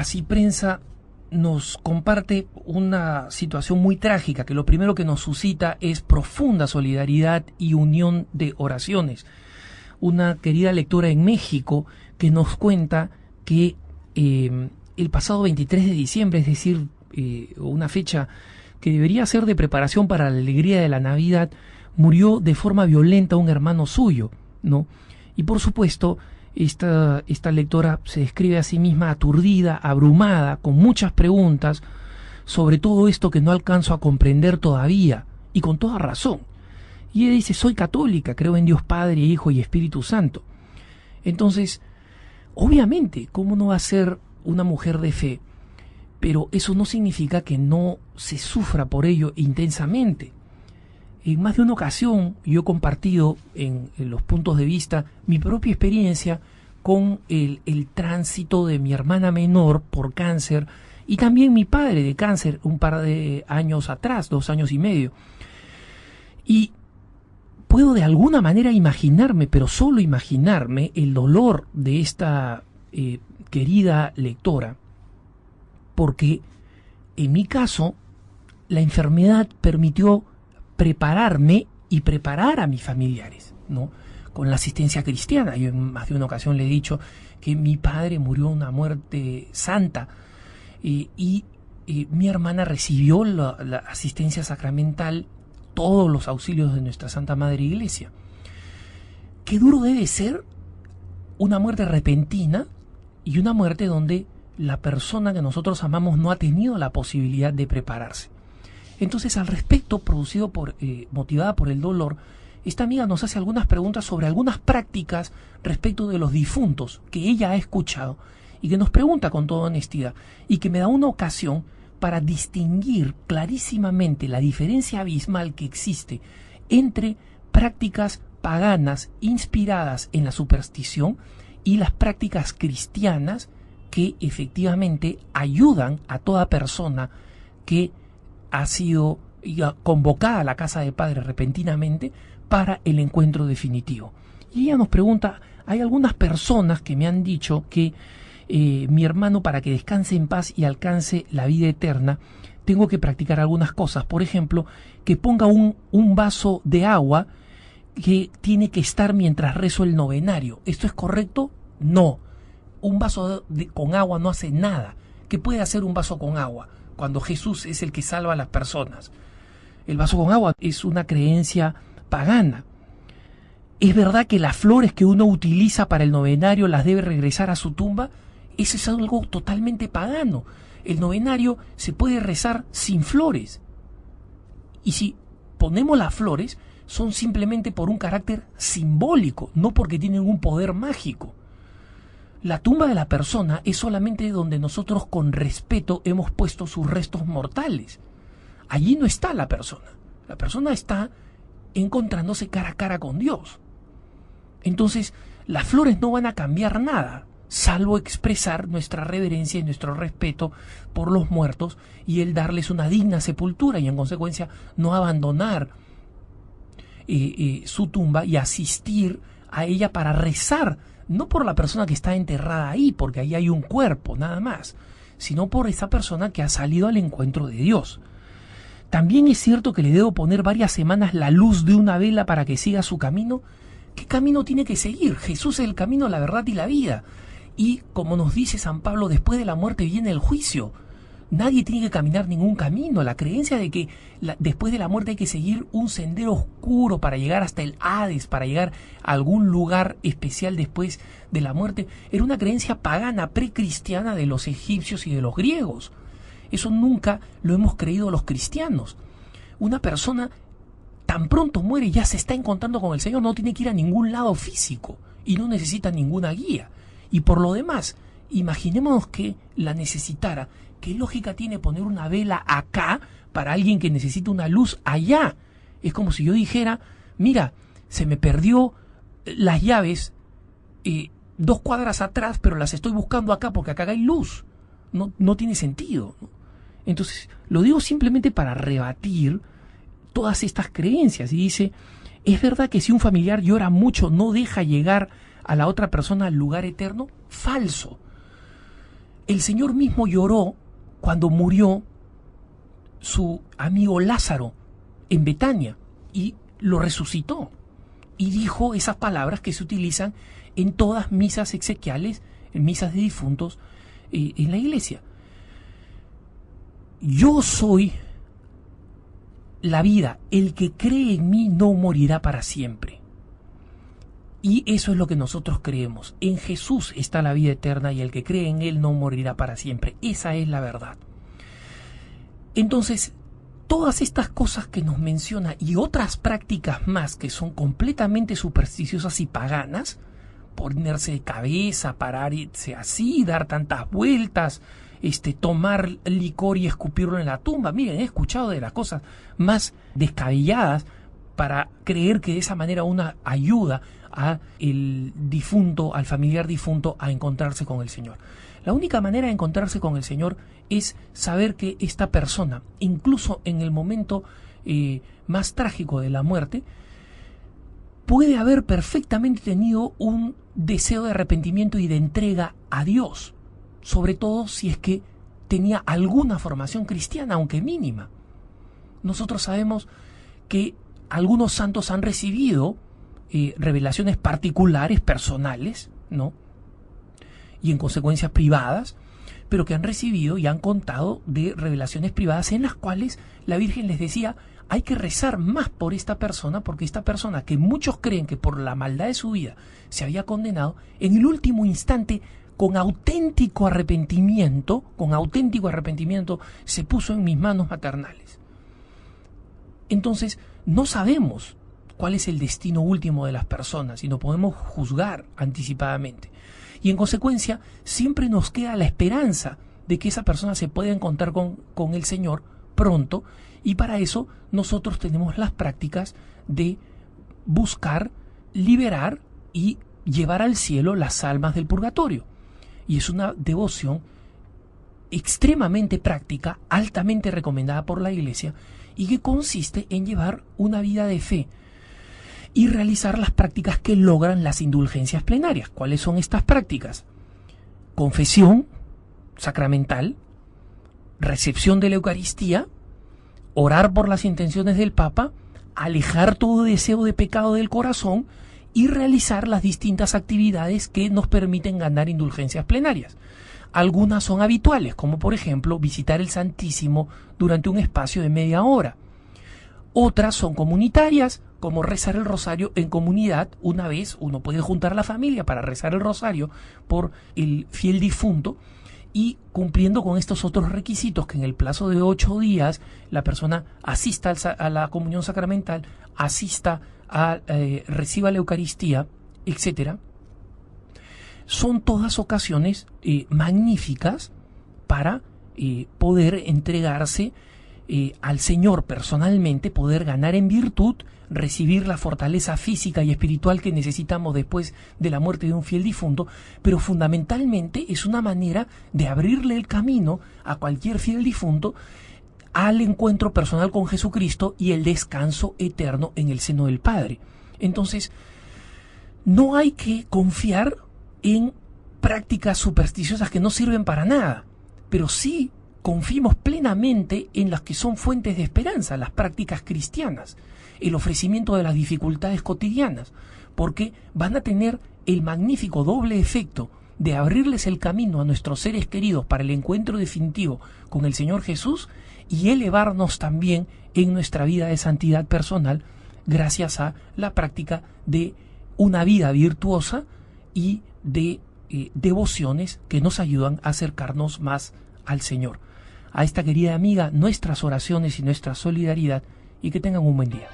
Así Prensa nos comparte una situación muy trágica que lo primero que nos suscita es profunda solidaridad y unión de oraciones. Una querida lectora en México que nos cuenta que el pasado 23 de diciembre, es decir, una fecha que debería ser de preparación para la alegría de la Navidad, murió de forma violenta un hermano suyo, ¿no? Y por supuesto, esta lectora se describe a sí misma aturdida, abrumada, con muchas preguntas sobre todo esto que no alcanzo a comprender todavía, y con toda razón. Y ella dice, soy católica, creo en Dios Padre, Hijo y Espíritu Santo. Entonces, obviamente, ¿cómo no va a ser una mujer de fe? Pero eso no significa que no se sufra por ello intensamente. En más de una ocasión yo he compartido en los puntos de vista mi propia experiencia con el tránsito de mi hermana menor por cáncer y también mi padre de cáncer un par de años atrás, 2 años y medio. Y puedo de alguna manera imaginarme, pero solo imaginarme, el dolor de esta querida lectora, porque en mi caso la enfermedad permitió prepararme y preparar a mis familiares, ¿no? Con la asistencia cristiana. Yo en más de una ocasión le he dicho que mi padre murió una muerte santa y mi hermana recibió la asistencia sacramental, todos los auxilios de nuestra Santa Madre Iglesia. Qué duro debe ser una muerte repentina y una muerte donde la persona que nosotros amamos no ha tenido la posibilidad de prepararse. Entonces, al respecto, motivada por el dolor, esta amiga nos hace algunas preguntas sobre algunas prácticas respecto de los difuntos que ella ha escuchado y que nos pregunta con toda honestidad y que me da una ocasión para distinguir clarísimamente la diferencia abismal que existe entre prácticas paganas inspiradas en la superstición y las prácticas cristianas que efectivamente ayudan a toda persona que ha sido convocada a la casa de padre repentinamente para el encuentro definitivo. Y ella nos pregunta, hay algunas personas que me han dicho que mi hermano, para que descanse en paz y alcance la vida eterna, tengo que practicar algunas cosas. Por ejemplo, que ponga un vaso de agua que tiene que estar mientras rezo el novenario. ¿Esto es correcto? No. Un vaso con agua no hace nada. ¿Qué puede hacer un vaso con agua cuando Jesús es el que salva a las personas? El vaso con agua es una creencia pagana. ¿Es verdad que las flores que uno utiliza para el novenario las debe regresar a su tumba? Eso es algo totalmente pagano. El novenario se puede rezar sin flores. Y si ponemos las flores, son simplemente por un carácter simbólico, no porque tienen un poder mágico. La tumba de la persona es solamente donde nosotros con respeto hemos puesto sus restos mortales. Allí no está la persona. La persona está encontrándose cara a cara con Dios. Entonces, las flores no van a cambiar nada, salvo expresar nuestra reverencia y nuestro respeto por los muertos y el darles una digna sepultura y en consecuencia no abandonar su tumba y asistir a ella para rezar, no por la persona que está enterrada ahí, porque ahí hay un cuerpo nada más, sino por esa persona que ha salido al encuentro de Dios. También es cierto que le debo poner varias semanas la luz de una vela para que siga su camino. ¿Qué camino tiene que seguir? Jesús es el camino, la verdad y la vida. Y como nos dice San Pablo, después de la muerte viene el juicio. Nadie tiene que caminar ningún camino. La creencia de que después de la muerte hay que seguir un sendero oscuro para llegar hasta el Hades, para llegar a algún lugar especial después de la muerte, era una creencia pagana, precristiana de los egipcios y de los griegos. Eso nunca lo hemos creído los cristianos. Una persona tan pronto muere y ya se está encontrando con el Señor, no tiene que ir a ningún lado físico y no necesita ninguna guía. Y por lo demás, imaginémonos que la necesitara. ¿Qué lógica tiene poner una vela acá para alguien que necesita una luz allá? Es como si yo dijera, mira, se me perdió las llaves 2 cuadras atrás, pero las estoy buscando acá porque acá hay luz. No tiene sentido, ¿no? Entonces, lo digo simplemente para rebatir todas estas creencias. Y dice, ¿es verdad que si un familiar llora mucho no deja llegar a la otra persona al lugar eterno? Falso. El Señor mismo lloró cuando murió su amigo Lázaro en Betania y lo resucitó. Y dijo esas palabras que se utilizan en todas misas exequiales, en misas de difuntos en la iglesia. Yo soy la vida, el que cree en mí no morirá para siempre. Y eso es lo que nosotros creemos. En Jesús está la vida eterna y el que cree en Él no morirá para siempre. Esa es la verdad. Entonces, todas estas cosas que nos menciona y otras prácticas más que son completamente supersticiosas y paganas, ponerse de cabeza, pararse así, dar tantas vueltas, tomar licor y escupirlo en la tumba. Miren, he escuchado de las cosas más descabelladas para creer que de esa manera una ayuda al difunto, al familiar difunto, a encontrarse con el Señor. La única manera de encontrarse con el Señor es saber que esta persona, incluso en el momento más trágico de la muerte, puede haber perfectamente tenido un deseo de arrepentimiento y de entrega a Dios, sobre todo si es que tenía alguna formación cristiana, aunque mínima. Nosotros sabemos que algunos santos han recibido revelaciones particulares, personales, ¿no? Y en consecuencia privadas, pero que han recibido y han contado de revelaciones privadas en las cuales la Virgen les decía: hay que rezar más por esta persona, porque esta persona que muchos creen que por la maldad de su vida se había condenado, en el último instante, con auténtico arrepentimiento, se puso en mis manos maternales. Entonces, no sabemos cuál es el destino último de las personas y no podemos juzgar anticipadamente. Y en consecuencia, siempre nos queda la esperanza de que esa persona se pueda encontrar con el Señor pronto, y para eso nosotros tenemos las prácticas de buscar, liberar y llevar al cielo las almas del purgatorio. Y es una devoción extremadamente práctica, altamente recomendada por la Iglesia, y que consiste en llevar una vida de fe y realizar las prácticas que logran las indulgencias plenarias. ¿Cuáles son estas prácticas? Confesión sacramental, recepción de la Eucaristía, orar por las intenciones del Papa, alejar todo deseo de pecado del corazón y realizar las distintas actividades que nos permiten ganar indulgencias plenarias. Algunas son habituales, como por ejemplo visitar el Santísimo durante un espacio de media hora. Otras son comunitarias, como rezar el rosario en comunidad. Una vez uno puede juntar a la familia para rezar el rosario por el fiel difunto, y cumpliendo con estos otros requisitos, que en el plazo de 8 días la persona asista a la comunión sacramental, reciba la Eucaristía, etcétera. Son todas ocasiones magníficas para poder entregarse al Señor personalmente, poder ganar en virtud, recibir la fortaleza física y espiritual que necesitamos después de la muerte de un fiel difunto, pero fundamentalmente es una manera de abrirle el camino a cualquier fiel difunto al encuentro personal con Jesucristo y el descanso eterno en el seno del Padre. Entonces, no hay que confiar en prácticas supersticiosas que no sirven para nada, pero sí confiemos plenamente en las que son fuentes de esperanza, las prácticas cristianas, el ofrecimiento de las dificultades cotidianas, porque van a tener el magnífico doble efecto de abrirles el camino a nuestros seres queridos para el encuentro definitivo con el Señor Jesús y elevarnos también en nuestra vida de santidad personal gracias a la práctica de una vida virtuosa y de devociones que nos ayudan a acercarnos más al Señor. A esta querida amiga, nuestras oraciones y nuestra solidaridad, y que tengan un buen día.